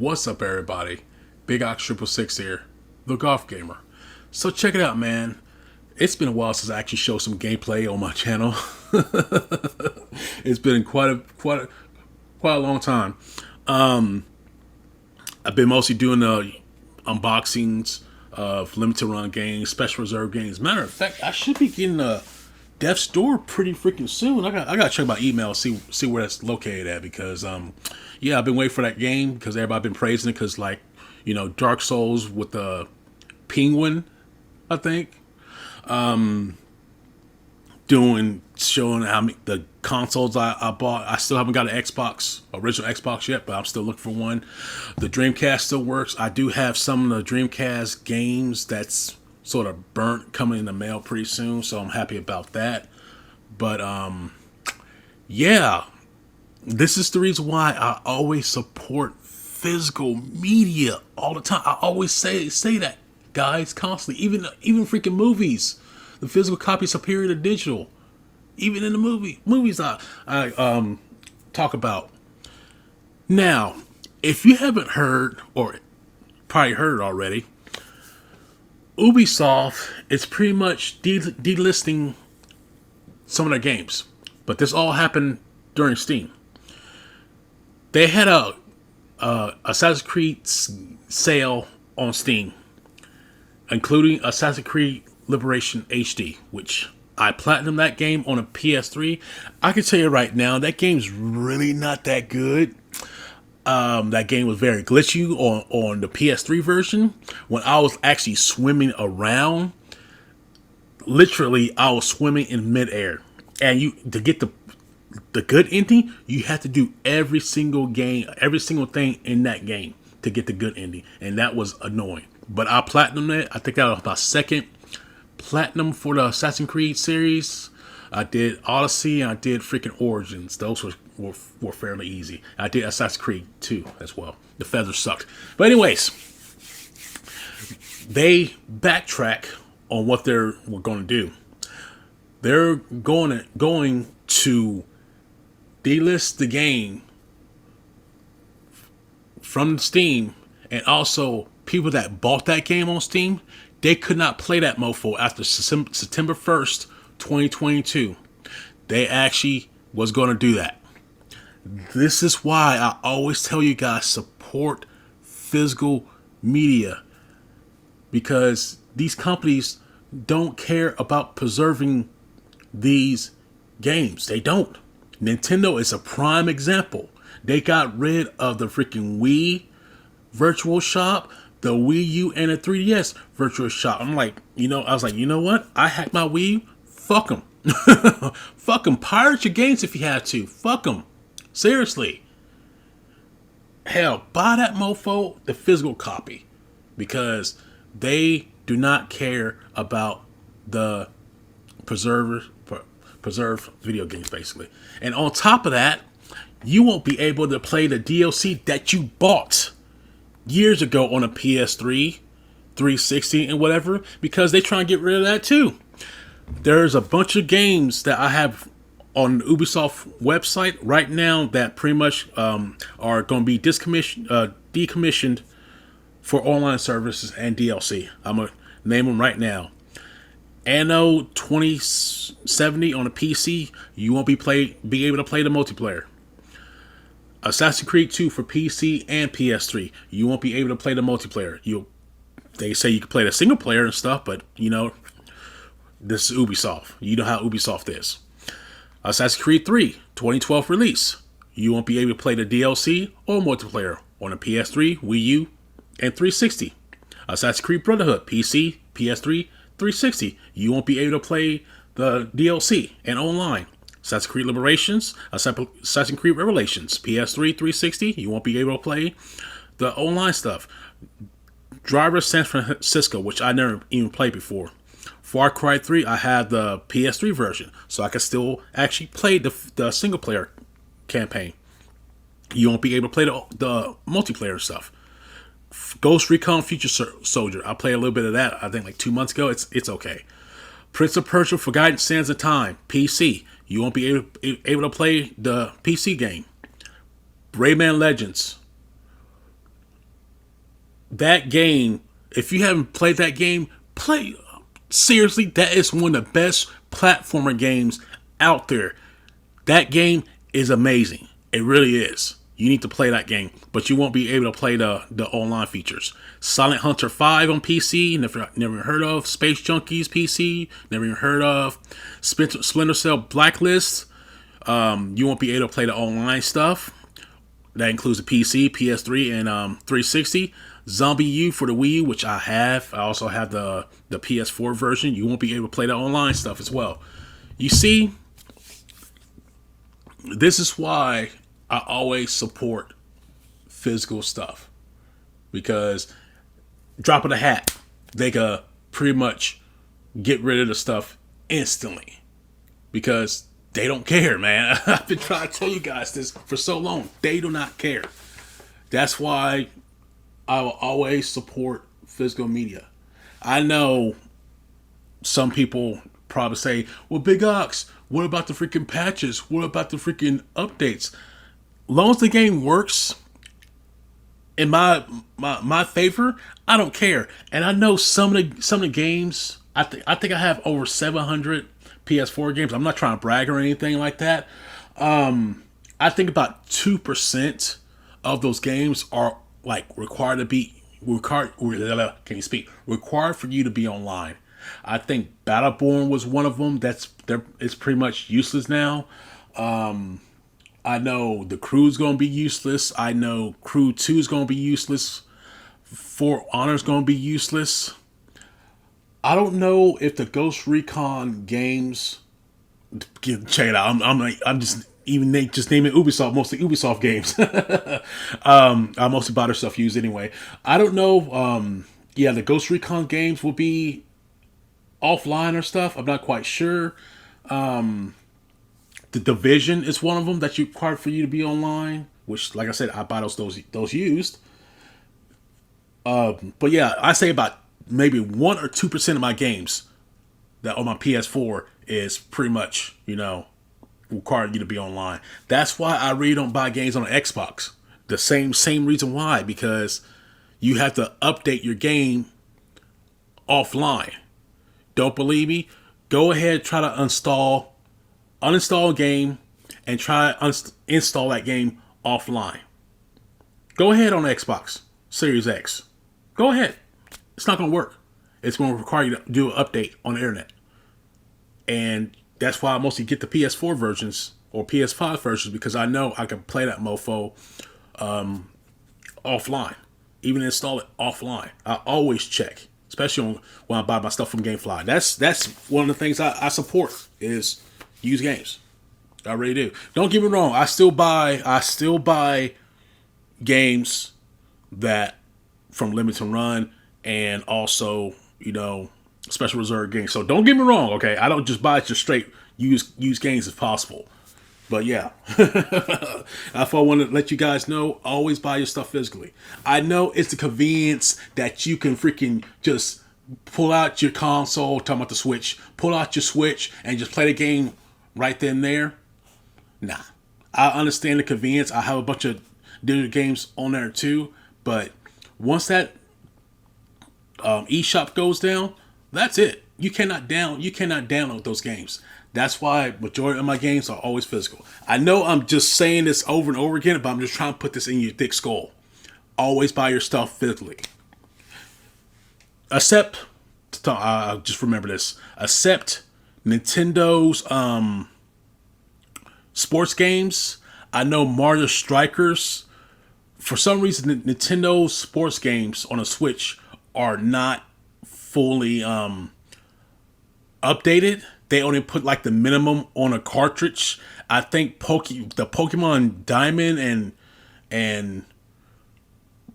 What's up, everybody? Big Ox 666 here, the golf gamer. So check it out, man. It's been a while since I actually showed some gameplay on my channel. It's been quite a long time. I've been mostly doing unboxings of limited run games, special reserve games. Matter of fact, I should be getting a Death's Door pretty freaking soon. I got to check my email, see where that's located at, because yeah, I've been waiting for that game because everybody been praising it, because Dark Souls with the penguin, I think, showing how many the consoles I bought. I still haven't got an original Xbox yet, but I'm still looking for one. The Dreamcast still works. I do have some of the Dreamcast games that's sort of burnt coming in the mail pretty soon, so I'm happy about that. But yeah, this is the reason why I always support physical media all the time. I always say that, guys, constantly. Even freaking movies, the physical copy is superior to digital. Even in the movies I talk about. Now, if you haven't heard, or probably heard it already, Ubisoft is pretty much delisting some of their games. But this all happened during Steam. They had a Assassin's Creed sale on Steam, including Assassin's Creed Liberation HD, which I platinumed that game on a PS3. I can tell you right now, that game's really not that good. That game was very glitchy on the PS3 version. When I was actually swimming around, literally, I was swimming in midair. And to get the good ending, you have to do every single thing in that game to get the good ending. And that was annoying. But I platinumed it. I think that was my second platinum for the Assassin's Creed series. I did Odyssey and I did freaking Origins. Those were fairly easy. I did Assassin's Creed 2 as well. The feathers sucked. But anyways, they backtrack on what were going to do. They're going to delist the game from Steam, and also people that bought that game on Steam, they could not play that mofo after September 1st, 2022. They actually was going to do that. This is why I always tell you guys, support physical media, because these companies don't care about preserving these games. They don't. Nintendo is a prime example. They got rid of the freaking Wii Virtual Shop, the Wii U, and the 3DS Virtual Shop. I was like, you know what? I hacked my Wii. Fuck them. Fuck them. Pirate your games if you have to. Fuck them. Seriously. Hell, buy that mofo, the physical copy, because they do not care about the preserved video games, basically. And on top of that, you won't be able to play the DLC that you bought years ago on a PS3, 360, and whatever, because they try and get rid of that too. There's a bunch of games that I have on the Ubisoft website right now that pretty much are going to be decommissioned for online services and DLC. I'm going to name them right now. Anno 2070 on a PC, you won't be able to play the multiplayer. Assassin's Creed 2 for PC and PS3, you won't be able to play the multiplayer. They say you can play the single player and stuff, but this is Ubisoft. You know how Ubisoft is. Assassin's Creed 3, 2012 release, you won't be able to play the DLC or multiplayer on a PS3, Wii U, and 360. Assassin's Creed Brotherhood, PC, PS3, 360. You won't be able to play the DLC and online. Assassin's Creed Liberations, Assassin's Creed Revelations, PS3, 360. You won't be able to play the online stuff. Driver San Francisco, which I never even played before. Far Cry 3, I had the PS3 version, so I can still actually play the single player campaign. You won't be able to play the multiplayer stuff. Ghost Recon Future Soldier, I played a little bit of that, I think like 2 months ago. It's okay. Prince of Persia Forgotten Sands of Time, PC. You won't be able to play the PC game. Rayman Legends, That game, if you haven't played that game, play. Seriously, that is one of the best platformer games out there. That game is amazing. It really is. You need to play that game, but you won't be able to play the online features. Silent Hunter 5 on PC, never heard of. Space Junkies PC, never even heard of. Splinter Cell Blacklist, you won't be able to play the online stuff. That includes the PC, PS3, and 360. Zombie U for the Wii U, which I have. I also have the PS4 version. You won't be able to play the online stuff as well. You see, this is why I always support physical stuff. Because drop of the hat, they could pretty much get rid of the stuff instantly. Because they don't care, man. I've been trying to tell you guys this for so long. They do not care. That's why I will always support physical media. I know some people probably say, well, Big Ox, what about the freaking patches? What about the freaking updates? Long as the game works in my favor, I don't care. And I know some of the games. I think I have over 700 PS4 games. I'm not trying to brag or anything like that. I think about 2% of those games are like required to be required. Can you speak? Required for you to be online. I think Battleborn was one of them. It's pretty much useless now. I know the Crew's gonna be useless. I know Crew 2 is gonna be useless. For Honor's gonna be useless. I don't know if the Ghost Recon games. Check it out. I'm just just naming Ubisoft, mostly Ubisoft games. I mostly buy their stuff used anyway. I don't know. Yeah, the Ghost Recon games will be offline or stuff. I'm not quite sure. The Division is one of them that's required for you to be online. Which, like I said, I buy those used. But yeah, I say about maybe 1 or 2% of my games that on my PS4 is pretty much required you to be online. That's why I really don't buy games on the Xbox. The same reason why, because you have to update your game offline. Don't believe me? Go ahead, try to uninstall a game and try to install that game offline. Go ahead on Xbox Series X. Go ahead. It's not going to work. It's going to require you to do an update on the internet. And that's why I mostly get the PS4 versions or PS5 versions, because I know I can play that mofo offline. Even install it offline. I always check, especially when I buy my stuff from GameFly. That's one of the things I support is used games. I really do. Don't get me wrong. I still buy games that from Limited Run and also special reserve games. So don't get me wrong. Okay, I don't just buy just straight used games if possible. But yeah, if I want to let you guys know, always buy your stuff physically. I know it's the convenience that you can freaking just pull out your console, talking about the Switch, pull out your Switch and just play the game right then and there. Nah, I understand the convenience. I have a bunch of digital games on there too, but once that eShop goes down, that's it. You cannot download those games. That's why majority of my games are always physical. I know I'm just saying this over and over again, but I'm just trying to put this in your thick skull. Always buy your stuff physically. Except, just remember this. Except Nintendo's sports games. I know Mario Strikers. For some reason, Nintendo's sports games on a Switch are not fully updated. They only put like the minimum on a cartridge. I think the Pokemon Diamond and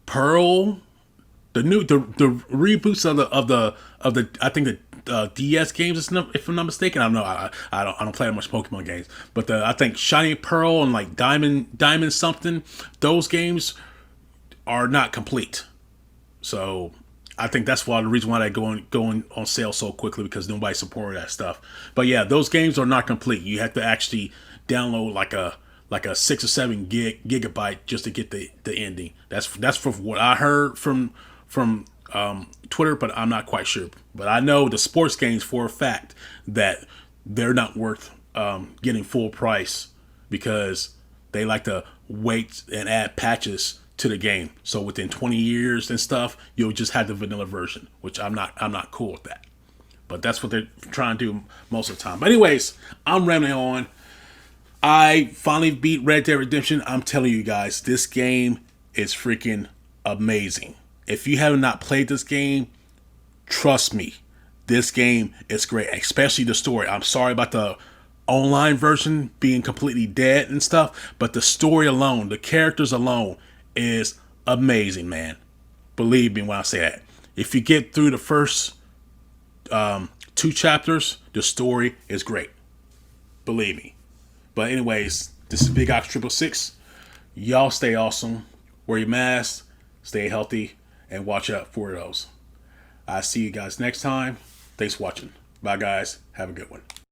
Pearl, the reboots of the I think the DS games, if I'm not mistaken. I don't know. I don't play that much Pokemon games, but I think Shiny Pearl and like Diamond something. Those games are not complete. So I think that's the reason why they're going on sale so quickly, because nobody supported that stuff. But yeah, those games are not complete. You have to actually download like a 6 or 7 gigabyte just to get the ending. That's from what I heard from from Twitter, but I'm not quite sure. But I know the sports games for a fact that they're not worth getting full price because they like to wait and add patches to the game. So within 20 years and stuff, you'll just have the vanilla version, which I'm not cool with that. But that's what they're trying to do most of the time. But anyways, I'm rambling on. I finally beat Red Dead Redemption. I'm telling you guys, this game is freaking amazing. If you have not played this game, trust me, this game is great, especially the story. I'm sorry about the online version being completely dead and stuff, but the story alone, the characters alone, is amazing, man. Believe me when I say that. If you get through the first 2 chapters, the story is great. Believe me. But anyways, this is Big Ox 666. Y'all stay awesome. Wear your mask. Stay healthy. And watch out for those. I'll see you guys next time. Thanks for watching. Bye, guys. Have a good one.